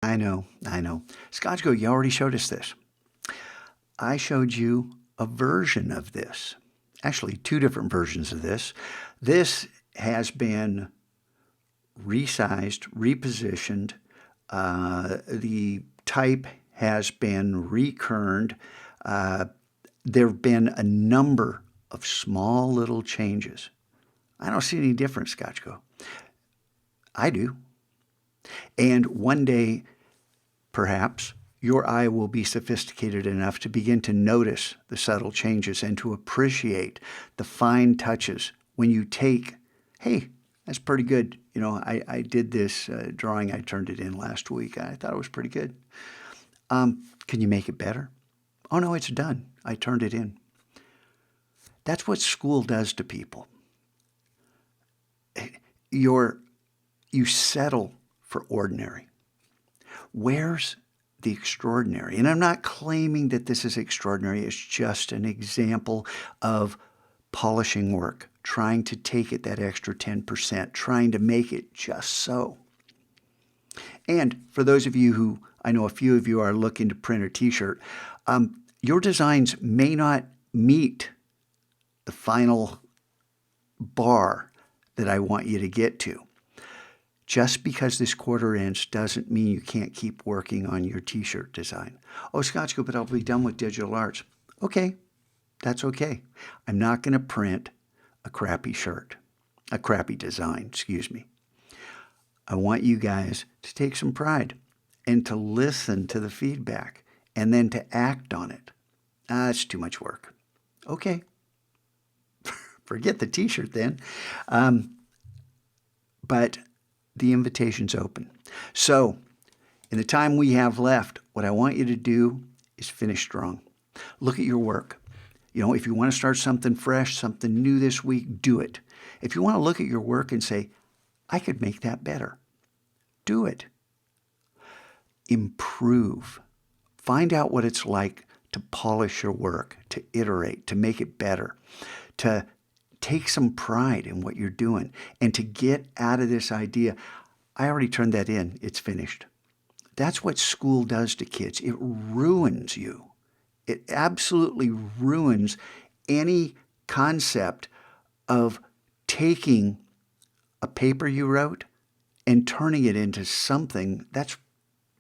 I know, I know. Scotchko, you already showed us this. I showed you a version of this. Actually, two different versions of this. This has been resized, repositioned. The type has been rekerned. There have been a number of small little changes. I don't see any difference, Scotchko. I do. And one day, perhaps, your eye will be sophisticated enough to begin to notice the subtle changes and to appreciate the fine touches when you take, hey, that's pretty good. You know, I did this drawing. I turned it in last week. I thought it was pretty good. Can you make it better? Oh, no, it's done. I turned it in. That's what school does to people. You settle for ordinary. Where's the extraordinary? And I'm not claiming that this is extraordinary. It's just an example of polishing work, trying to take it that extra 10%, trying to make it just so. And for those of you who, I know a few of you are looking to print a t-shirt, your designs may not meet the final bar that I want you to get to. Just because this 1/4 inch doesn't mean you can't keep working on your t-shirt design. Oh, Scotchko, but I'll be done with digital arts. Okay, that's okay. I'm not going to print a crappy shirt, a crappy design, excuse me. I want you guys to take some pride and to listen to the feedback and then to act on it. It's too much work. Okay, forget the t-shirt then. But the invitation's open. So, in the time we have left, what I want you to do is finish strong. Look at your work. You know, if you want to start something fresh, something new this week, do it. If you want to look at your work and say, I could make that better, do it. Improve. Find out what it's like to polish your work, to iterate, to make it better, to take some pride in what you're doing, and to get out of this idea, I already turned that in, it's finished. That's what school does to kids. It ruins you. It absolutely ruins any concept of taking a paper you wrote and turning it into something that's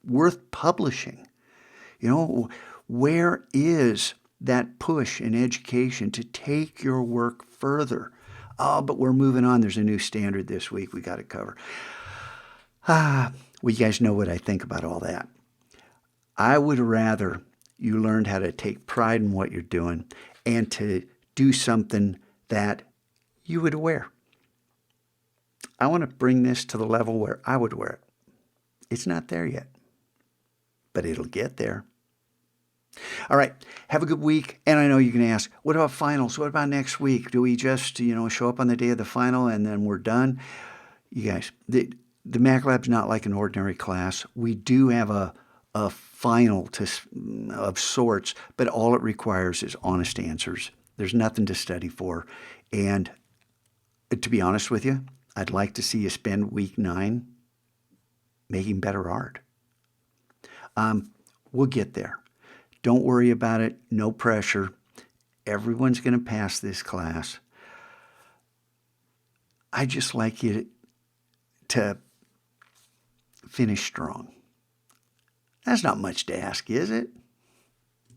worth publishing. You know, where is that push in education to take your work further? Oh, but we're moving on. There's a new standard this week we got to cover. Well, you guys know what I think about all that. I would rather you learned how to take pride in what you're doing and to do something that you would wear. I want to bring this to the level where I would wear it. It's not there yet, but it'll get there. All right, have a good week. And I know you can ask, what about finals? What about next week? Do we just, show up on the day of the final and then we're done? You guys, the Mac Lab's not like an ordinary class. We do have a final of sorts, but all it requires is honest answers. There's nothing to study for. And to be honest with you, I'd like to see you spend week 9 making better art. We'll get there. Don't worry about it. No pressure. Everyone's going to pass this class. I just like you to finish strong. That's not much to ask, is it?